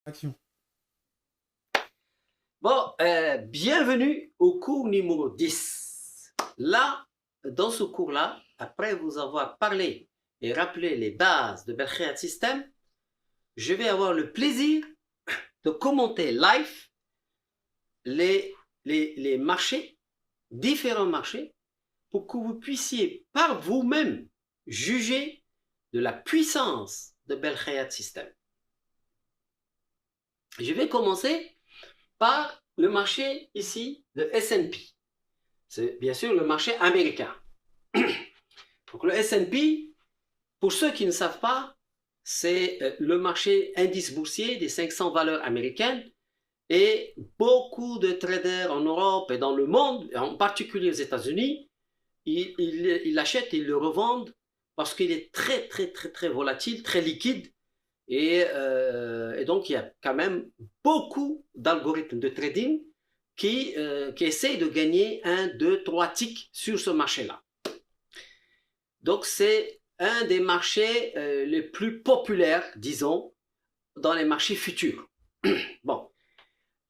Action. Bon, bienvenue au cours numéro 10. Là, dans ce cours-là, après vous avoir parlé et rappelé les bases de Belkhead System, je vais avoir le plaisir de commenter live les marchés, différents marchés, pour que vous puissiez par vous-même juger de la puissance de Belkhead System. Je vais commencer par le marché ici de S&P. C'est bien sûr le marché américain. Donc le S&P, pour ceux qui ne savent pas, c'est le marché indice boursier des 500 valeurs américaines, et beaucoup de traders en Europe et dans le monde, en particulier aux États-Unis, ils l'achètent et ils le revendent parce qu'il est très volatile, très liquide. Et donc, il y a quand même beaucoup d'algorithmes de trading qui essayent de gagner 1, 2, 3 ticks sur ce marché-là. Donc, c'est un des marchés les plus populaires, disons, dans les marchés futurs. Bon.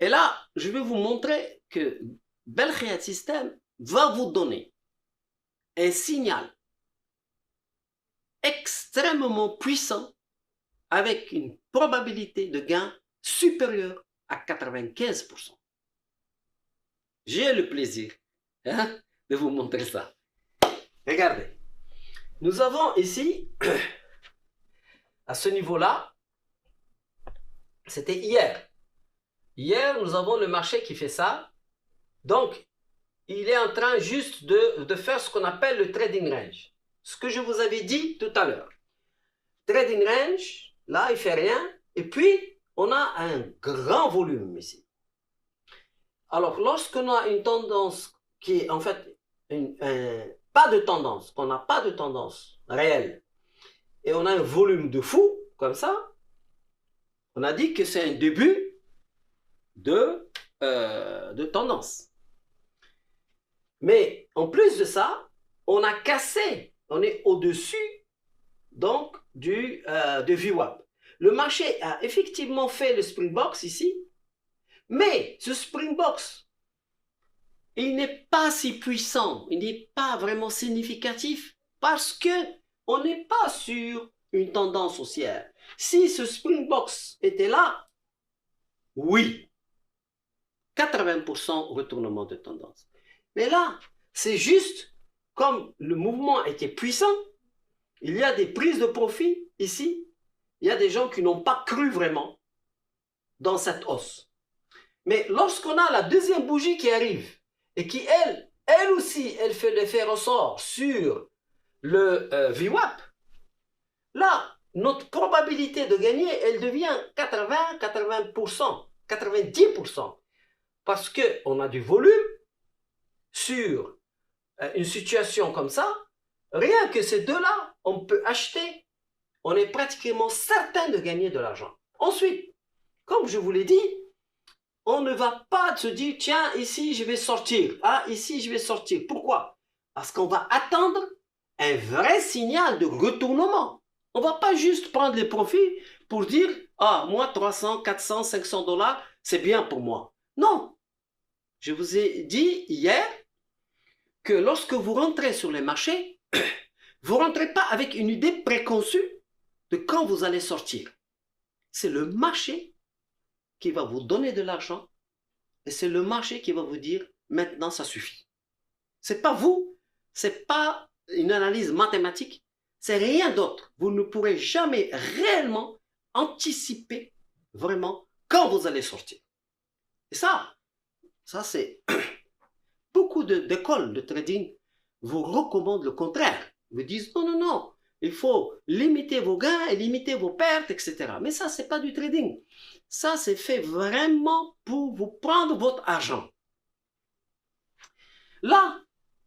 Et là, je vais vous montrer que Belkhead System va vous donner un signal extrêmement puissant avec une probabilité de gain supérieure à 95%. J'ai le plaisir de vous montrer ça. Regardez. Nous avons ici, à ce niveau-là, c'était hier. Hier, nous avons le marché qui fait ça. Donc, il est en train juste de faire ce qu'on appelle le trading range. Ce que je vous avais dit tout à l'heure. Trading range, là, il ne fait rien. Et puis, on a un grand volume ici. Alors, lorsqu'on a une tendance qui est en fait pas de tendance, qu'on n'a pas de tendance réelle, et on a un volume de fou, comme ça, on a dit que c'est un début de tendance. Mais en plus de ça, on a cassé, on est au-dessus donc de VWAP. Le marché a effectivement fait le Springbox ici, mais ce Springbox, il n'est pas si puissant, il n'est pas vraiment significatif parce que on n'est pas sur une tendance haussière. Si ce Springbox était là, oui, 80% retournement de tendance. Mais là, c'est juste comme le mouvement était puissant, il y a des prises de profit ici, il y a des gens qui n'ont pas cru vraiment dans cette hausse. Mais lorsqu'on a la deuxième bougie qui arrive et qui, elle aussi, elle fait l'effet ressort sur le VWAP, là, notre probabilité de gagner, elle devient 80, 80%, 90%. Parce qu'on a du volume sur une situation comme ça. Rien que ces deux-là, on peut acheter. On est pratiquement certain de gagner de l'argent. Ensuite, comme je vous l'ai dit, on ne va pas se dire, tiens, ici, je vais sortir. Ah, ici, je vais sortir. Pourquoi? Parce qu'on va attendre un vrai signal de retournement. On ne va pas juste prendre les profits pour dire, ah, moi, 300, 400, 500 $, c'est bien pour moi. Non. Je vous ai dit hier que lorsque vous rentrez sur les marchés, vous ne rentrez pas avec une idée préconçue de quand vous allez sortir. C'est le marché qui va vous donner de l'argent et c'est le marché qui va vous dire maintenant ça suffit. C'est pas vous, c'est pas une analyse mathématique, c'est rien d'autre. Vous ne pourrez jamais réellement anticiper vraiment quand vous allez sortir. Et ça c'est beaucoup d'écoles de trading vous recommandent le contraire. Ils vous disent non, il faut limiter vos gains et limiter vos pertes, etc. Mais ça, c'est pas du trading. Ça, c'est fait vraiment pour vous prendre votre argent. Là,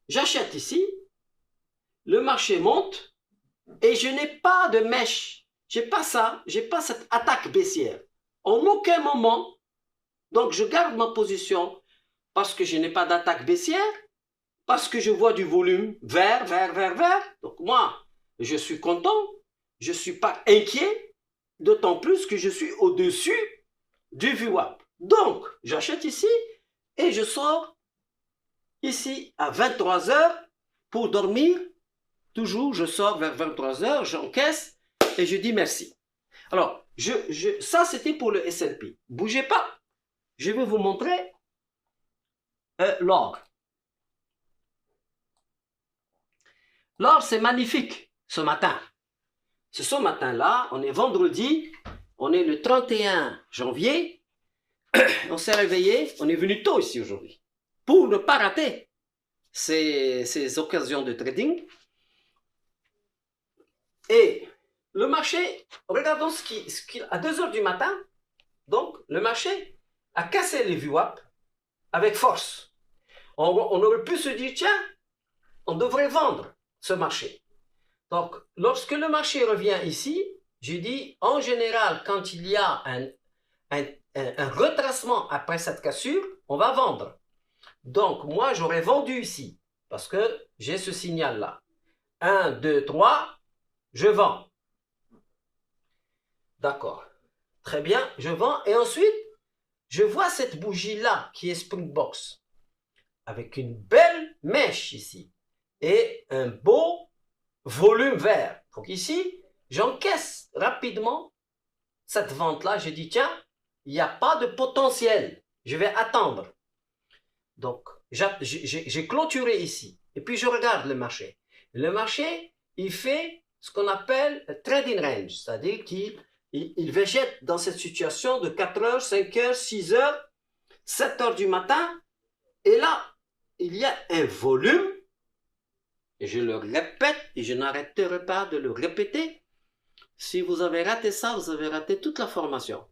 j'achète ici, le marché monte et je n'ai pas de mèche. J'ai pas ça, j'ai pas cette attaque baissière. En aucun moment, donc je garde ma position parce que je n'ai pas d'attaque baissière, parce que je vois du volume vert. Donc moi, je suis content, je ne suis pas inquiet, d'autant plus que je suis au-dessus du VWAP. Donc, j'achète ici et je sors ici à 23 heures pour dormir. Toujours, je sors vers 23 heures, j'encaisse et je dis merci. Alors, ça c'était pour le S&P. Bougez pas, je vais vous montrer l'or. L'or, c'est magnifique ce matin. Ce matin-là, on est vendredi, on est le 31 janvier, on s'est réveillé, on est venu tôt ici aujourd'hui pour ne pas rater ces occasions de trading. Et le marché, regardons à 2 heures du matin, donc le marché a cassé les VWAP avec force. On aurait pu se dire, tiens, on devrait vendre ce marché. Donc, lorsque le marché revient ici, je dis, en général, quand il y a un retracement après cette cassure, on va vendre. Donc, moi, j'aurais vendu ici, parce que j'ai ce signal-là. 1, 2, 3, je vends. D'accord. Très bien, je vends. Et ensuite, je vois cette bougie-là, qui est Springbox, avec une belle mèche ici, et un beau volume vert. Donc ici, j'encaisse rapidement cette vente-là. Je dis, tiens, il n'y a pas de potentiel. Je vais attendre. Donc, j'ai clôturé ici. Et puis, je regarde le marché. Le marché, il fait ce qu'on appelle trading range. C'est-à-dire qu'il végète dans cette situation de 4 heures, 5 heures, 6 heures, 7 heures du matin. Et là, il y a un volume. Et je le répète, et je n'arrêterai pas de le répéter. Si vous avez raté ça, vous avez raté toute la formation.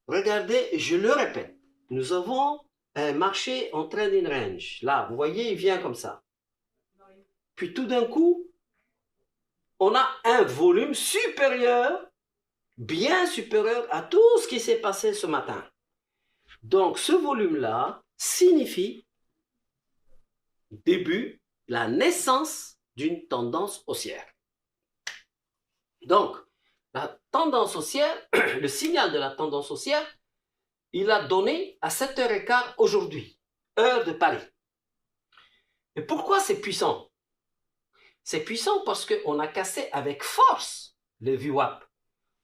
Regardez, je le répète. Nous avons un marché en trading range. Là, vous voyez, il vient comme ça. Puis tout d'un coup, on a un volume supérieur, bien supérieur à tout ce qui s'est passé ce matin. Donc, ce volume-là signifie début, la naissance d'une tendance haussière. Donc, la tendance haussière, le signal de la tendance haussière, il a donné à 7h15 aujourd'hui, heure de Paris. Et pourquoi c'est puissant? C'est puissant parce qu'on a cassé avec force le VWAP.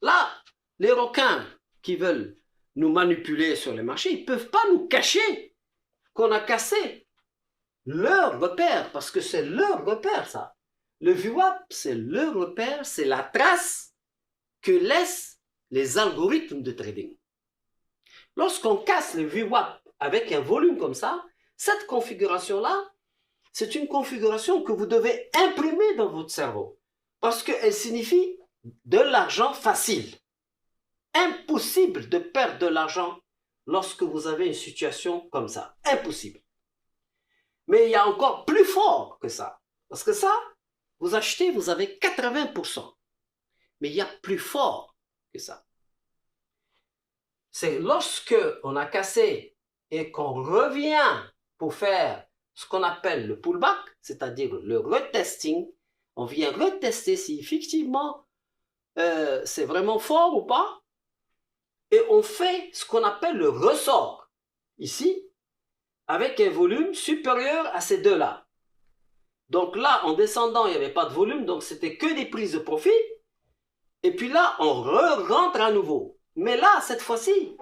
Là, les requins qui veulent nous manipuler sur les marchés, ils ne peuvent pas nous cacher qu'on a cassé leur repère, parce que c'est leur repère, ça. Le VWAP, c'est leur repère, c'est la trace que laissent les algorithmes de trading. Lorsqu'on casse le VWAP avec un volume comme ça, cette configuration-là, c'est une configuration que vous devez imprimer dans votre cerveau, parce qu'elle signifie de l'argent facile. Impossible de perdre de l'argent lorsque vous avez une situation comme ça. Impossible. Mais il y a encore plus fort que ça. Parce que ça, vous achetez, vous avez 80%. Mais il y a plus fort que ça. C'est lorsque on a cassé et qu'on revient pour faire ce qu'on appelle le pullback, c'est-à-dire le retesting. On vient retester si effectivement c'est vraiment fort ou pas. Et on fait ce qu'on appelle le ressort. Ici, avec un volume supérieur à ces deux-là. Donc là, en descendant, il n'y avait pas de volume, donc c'était que des prises de profit. Et puis là, on rentre à nouveau. Mais là, cette fois-ci,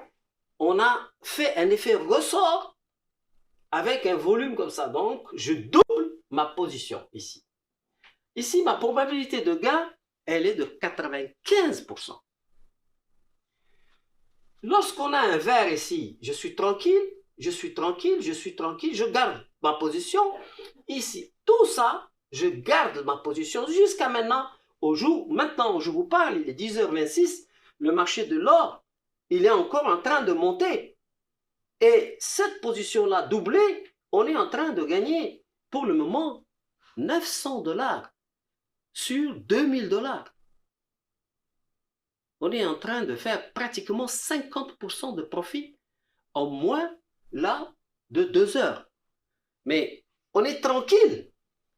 on a fait un effet ressort avec un volume comme ça. Donc, je double ma position ici. Ici, ma probabilité de gain, elle est de 95%. Lorsqu'on a un vert ici, je suis tranquille, je garde ma position. Ici, tout ça, je garde ma position jusqu'à maintenant, maintenant où je vous parle, il est 10h26, le marché de l'or, il est encore en train de monter. Et cette position-là doublée, on est en train de gagner, pour le moment, 900 $ sur 2000 $. On est en train de faire pratiquement 50% de profit en moins, là, de 2 heures. Mais on est tranquille.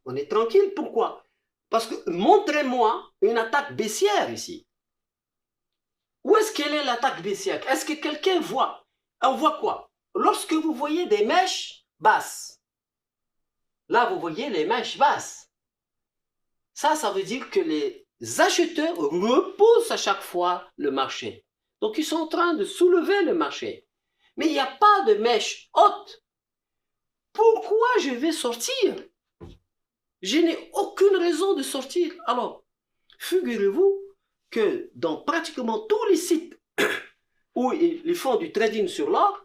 On est tranquille, pourquoi? Parce que montrez-moi une attaque baissière ici. Où est-ce quelle est l'attaque baissière? Est-ce que quelqu'un voit? On voit quoi? Lorsque vous voyez des mèches basses, là vous voyez les mèches basses. Ça veut dire que les acheteurs repoussent à chaque fois le marché. Donc ils sont en train de soulever le marché. Mais il n'y a pas de mèche haute. Pourquoi je vais sortir? Je n'ai aucune raison de sortir. Alors, figurez-vous que dans pratiquement tous les sites où ils font du trading sur l'or,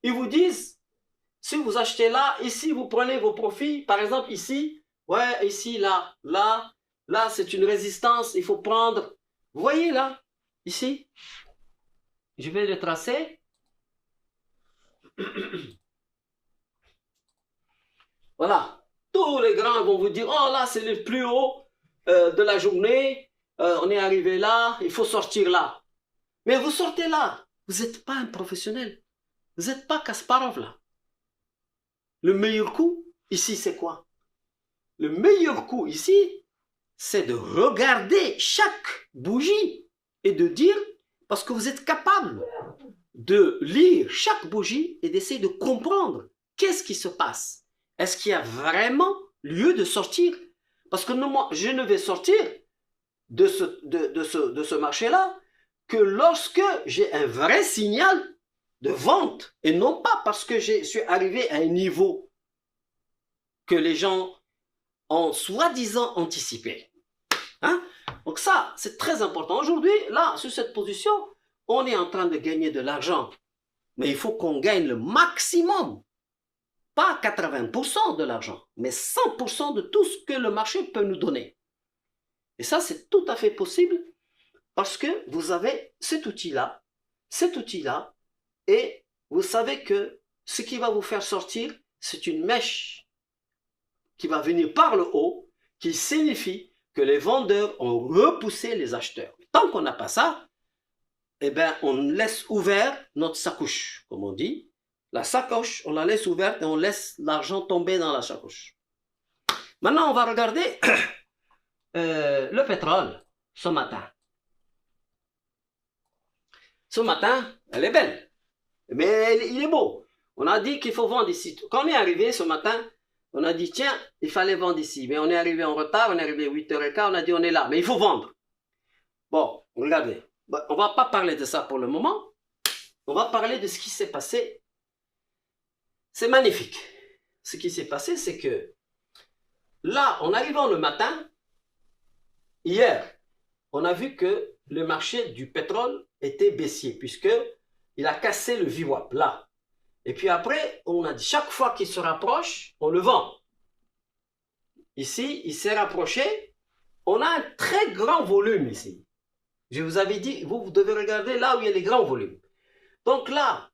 ils vous disent, si vous achetez là, ici, vous prenez vos profits. Par exemple, ici, ouais, ici, là, c'est une résistance, il faut prendre. Vous voyez là, ici, je vais le tracer. Voilà, tous les grands vont vous dire, oh là, c'est le plus haut de la journée, on est arrivé là, il faut sortir là. Mais vous sortez là, vous n'êtes pas un professionnel, vous n'êtes pas Kasparov là. Le meilleur coup, ici, c'est quoi? Le meilleur coup ici, c'est de regarder chaque bougie et de dire, parce que vous êtes capable de lire chaque bougie et d'essayer de comprendre qu'est-ce qui se passe. Est-ce qu'il y a vraiment lieu de sortir? Parce que moi, je ne vais sortir de ce marché-là que lorsque j'ai un vrai signal de vente et non pas parce que je suis arrivé à un niveau que les gens ont soi-disant anticipé. Hein? Donc ça, c'est très important. Aujourd'hui, là, sur cette position, on est en train de gagner de l'argent. Mais il faut qu'on gagne le maximum. Pas 80% de l'argent, mais 100% de tout ce que le marché peut nous donner. Et ça, c'est tout à fait possible parce que vous avez cet outil-là, et vous savez que ce qui va vous faire sortir, c'est une mèche qui va venir par le haut, qui signifie que les vendeurs ont repoussé les acheteurs. Tant qu'on n'a pas ça, eh ben, on laisse ouvert notre sacoche, comme on dit. La sacoche, on la laisse ouverte et on laisse l'argent tomber dans la sacoche. Maintenant, on va regarder le pétrole ce matin. Ce matin, elle est belle, mais il est beau. On a dit qu'il faut vendre ici. Quand on est arrivé ce matin, on a dit, tiens, il fallait vendre ici. Mais on est arrivé en retard, on est arrivé à 8h15, on a dit, on est là, mais il faut vendre. Bon, regardez, on ne va pas parler de ça pour le moment. On va parler de ce qui s'est passé. C'est magnifique. Ce qui s'est passé, c'est que là, en arrivant le matin, hier, on a vu que le marché du pétrole était baissier, puisqu'il a cassé le VWAP, là. Et puis après, on a dit, chaque fois qu'il se rapproche, on le vend. Ici, il s'est rapproché. On a un très grand volume ici. Je vous avais dit, vous devez regarder là où il y a les grands volumes. Donc là,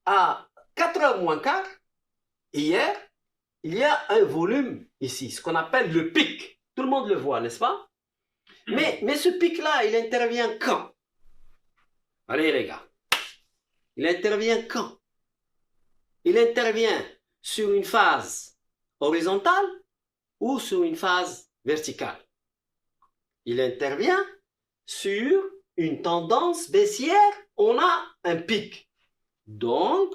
à 4h moins quart, hier, il y a un volume ici, ce qu'on appelle le pic. Tout le monde le voit, n'est-ce pas? Mais ce pic-là, il intervient quand? Allez les gars, il intervient quand? Il intervient sur une phase horizontale ou sur une phase verticale? Il intervient sur une tendance baissière, on a un pic. Donc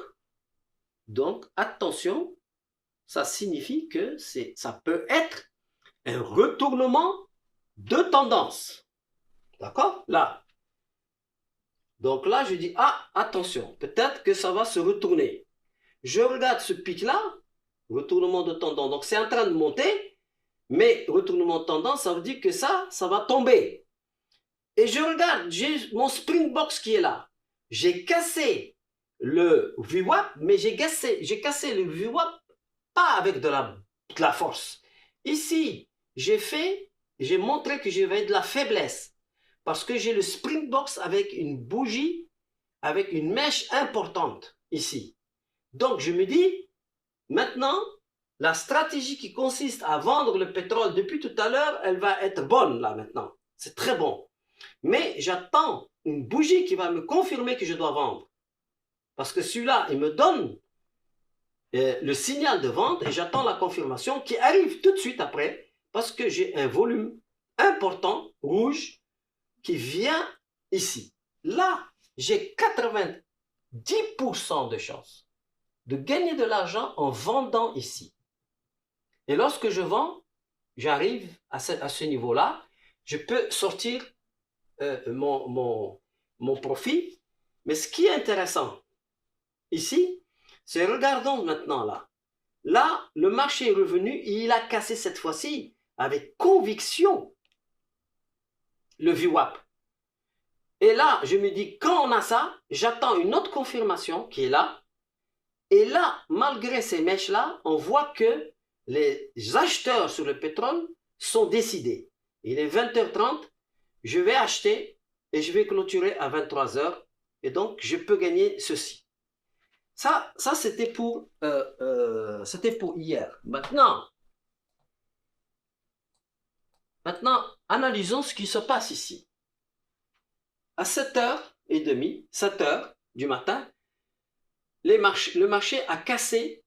attention, ça signifie que ça peut être un retournement de tendance. D'accord? Là. Donc là, je dis, ah, attention, peut-être que ça va se retourner. Je regarde ce pic-là, retournement de tendance. Donc c'est en train de monter, mais retournement de tendance, ça veut dire que ça va tomber. Et je regarde, j'ai mon Springbox qui est là. J'ai cassé le VWAP, mais j'ai cassé le VWAP pas avec de la force. Ici, j'ai montré que j'avais de la faiblesse parce que j'ai le Springbox avec une bougie, avec une mèche importante ici. Donc je me dis, maintenant, la stratégie qui consiste à vendre le pétrole depuis tout à l'heure, elle va être bonne là maintenant. C'est très bon. Mais j'attends une bougie qui va me confirmer que je dois vendre. Parce que celui-là, il me donne le signal de vente et j'attends la confirmation qui arrive tout de suite après parce que j'ai un volume important, rouge, qui vient ici. là, j'ai 90% de chances de gagner de l'argent en vendant ici. Et lorsque je vends, j'arrive à ce niveau-là, je peux sortir mon profit. Mais ce qui est intéressant ici, c'est regardons maintenant là. Là, le marché est revenu et il a cassé cette fois-ci avec conviction le VWAP. Et là, je me dis, quand on a ça, j'attends une autre confirmation qui est là. Et là, malgré ces mèches-là, on voit que les acheteurs sur le pétrole sont décidés. Il est 20h30, je vais acheter et je vais clôturer à 23h. Et donc, je peux gagner ceci. Ça c'était pour hier. Maintenant, analysons ce qui se passe ici. À 7h30, 7h du matin, le marché a cassé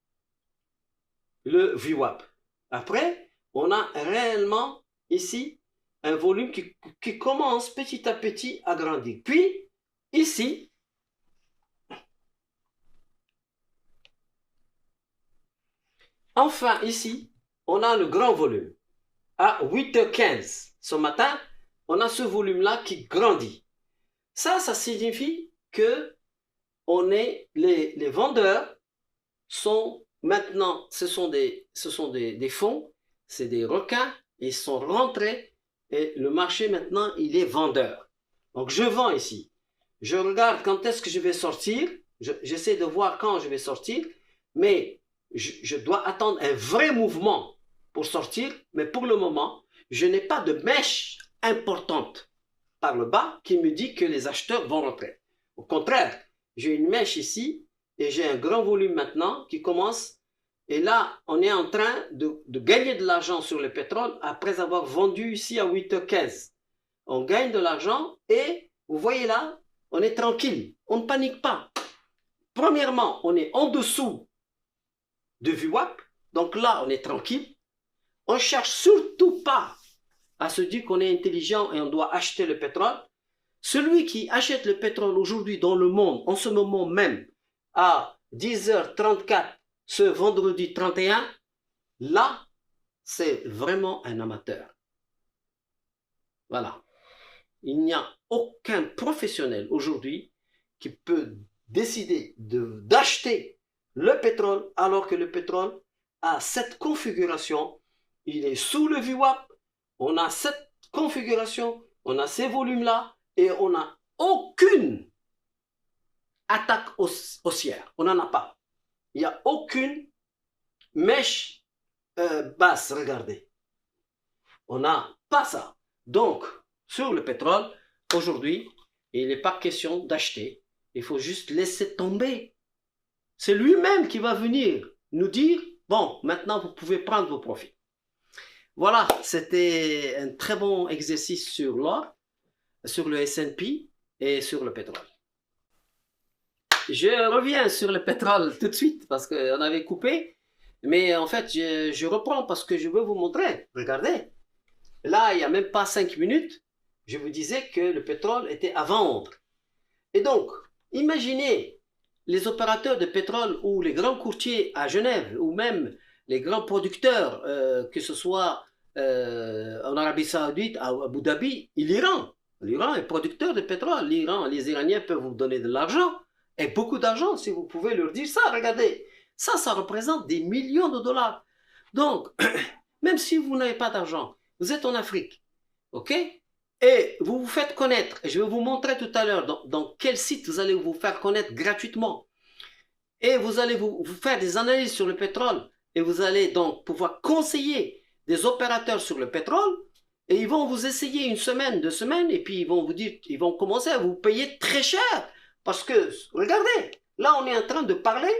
le VWAP. Après, on a réellement ici un volume qui commence petit à petit à grandir. Puis, ici, enfin ici, on a le grand volume. À 8h15 ce matin, on a ce volume-là qui grandit. Ça signifie que les vendeurs sont maintenant, ce sont des fonds, c'est des requins, ils sont rentrés et le marché maintenant, il est vendeur. Donc je vends ici. Je regarde quand est-ce que je vais sortir, j'essaie de voir quand je vais sortir, mais je dois attendre un vrai mouvement pour sortir, mais pour le moment, je n'ai pas de mèche importante par le bas qui me dit que les acheteurs vont rentrer. Au contraire, j'ai une mèche ici et j'ai un grand volume maintenant qui commence. Et là, on est en train de gagner de l'argent sur le pétrole après avoir vendu ici à 8h15. On gagne de l'argent et vous voyez là, on est tranquille, on ne panique pas. Premièrement, on est en dessous de VWAP, donc là, on est tranquille. On ne cherche surtout pas à se dire qu'on est intelligent et on doit acheter le pétrole. Celui qui achète le pétrole aujourd'hui dans le monde, en ce moment même, à 10h34, ce vendredi 31, là, c'est vraiment un amateur. Voilà. Il n'y a aucun professionnel aujourd'hui qui peut décider d'acheter le pétrole alors que le pétrole a cette configuration. Il est sous le VWAP, on a cette configuration, on a ces volumes-là et on n'a aucune attaque haussière. On n'en a pas. Il n'y a aucune mèche basse, regardez. On n'a pas ça. Donc, sur le pétrole, aujourd'hui, il n'est pas question d'acheter. Il faut juste laisser tomber. C'est lui-même qui va venir nous dire, bon, maintenant vous pouvez prendre vos profits. Voilà, c'était un très bon exercice sur l'or, sur le S&P et sur le pétrole. Je reviens sur le pétrole tout de suite parce qu'on avait coupé. Mais en fait, je reprends parce que je veux vous montrer. Regardez. Là, il n'y a même pas 5 minutes, je vous disais que le pétrole était à vendre. Et donc, imaginez les opérateurs de pétrole ou les grands courtiers à Genève ou même les grands producteurs, que ce soit en Arabie Saoudite, à Abu Dhabi, l'Iran. L'Iran est producteur de pétrole. L'Iran, les Iraniens peuvent vous donner de l'argent. Et beaucoup d'argent, si vous pouvez leur dire ça, regardez. Ça représente des millions de dollars. Donc, même si vous n'avez pas d'argent, vous êtes en Afrique, ok? Et vous vous faites connaître. Et je vais vous montrer tout à l'heure dans quel site vous allez vous faire connaître gratuitement. Et vous allez vous faire des analyses sur le pétrole. Et vous allez donc pouvoir conseiller des opérateurs sur le pétrole. Et ils vont vous essayer une semaine, 2 semaines. Et puis ils vont vous dire, ils vont commencer à vous payer très cher. Parce que, regardez, là on est en train de parler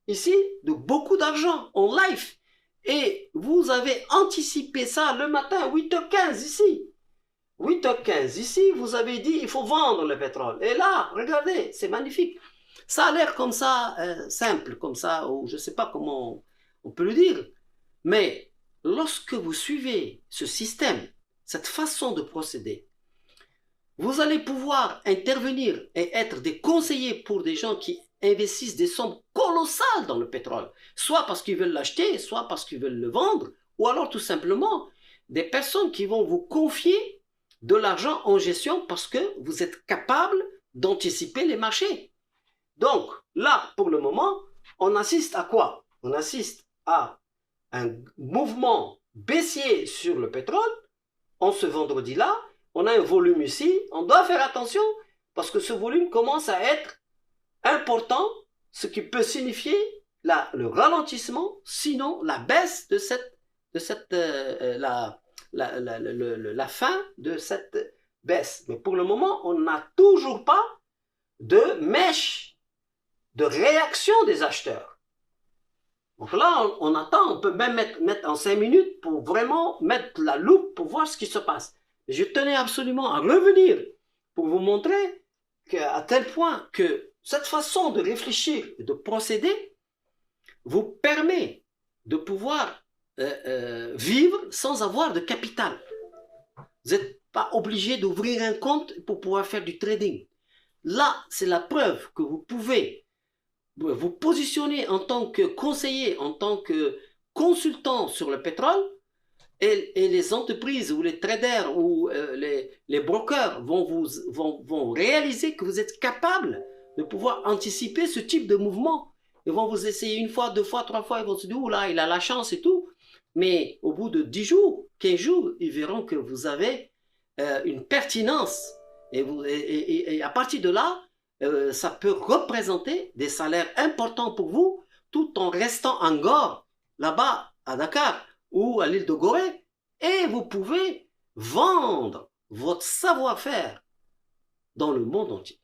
ici de beaucoup d'argent en live. Et vous avez anticipé ça le matin à 8h15 ici. 8h15 ici, vous avez dit il faut vendre le pétrole. Et là, regardez, c'est magnifique. Ça a l'air comme ça, simple, comme ça, ou je ne sais pas comment on peut le dire. Mais lorsque vous suivez ce système, cette façon de procéder, Vous allez pouvoir intervenir et être des conseillers pour des gens qui investissent des sommes colossales dans le pétrole, soit parce qu'ils veulent l'acheter, soit parce qu'ils veulent le vendre, ou alors tout simplement des personnes qui vont vous confier de l'argent en gestion parce que vous êtes capable d'anticiper les marchés. Donc là, pour le moment, on assiste à quoi? On assiste à un mouvement baissier sur le pétrole. En ce vendredi-là, on a un volume ici, on doit faire attention parce que ce volume commence à être important, ce qui peut signifier le ralentissement, sinon la baisse de la fin de cette baisse. Mais pour le moment, on n'a toujours pas de mèche de réaction des acheteurs. Donc là, on attend, on peut même mettre en 5 minutes pour vraiment mettre la loupe pour voir ce qui se passe. Je tenais absolument à revenir pour vous montrer à tel point que cette façon de réfléchir et de procéder vous permet de pouvoir vivre sans avoir de capital. Vous n'êtes pas obligé d'ouvrir un compte pour pouvoir faire du trading. Là, c'est la preuve que vous pouvez vous positionner en tant que conseiller, en tant que consultant sur le pétrole, et les entreprises ou les traders ou les brokers vont réaliser que vous êtes capable de pouvoir anticiper ce type de mouvement. Ils vont vous essayer une fois, deux fois, trois fois, ils vont se dire, oula, il a la chance et tout. Mais au bout de 10 jours, 15 jours, ils verront que vous avez une pertinence. Et à partir de là, ça peut représenter des salaires importants pour vous, tout en restant en Gore, là-bas, à Dakar, ou à l'île de Gorée, et vous pouvez vendre votre savoir-faire dans le monde entier.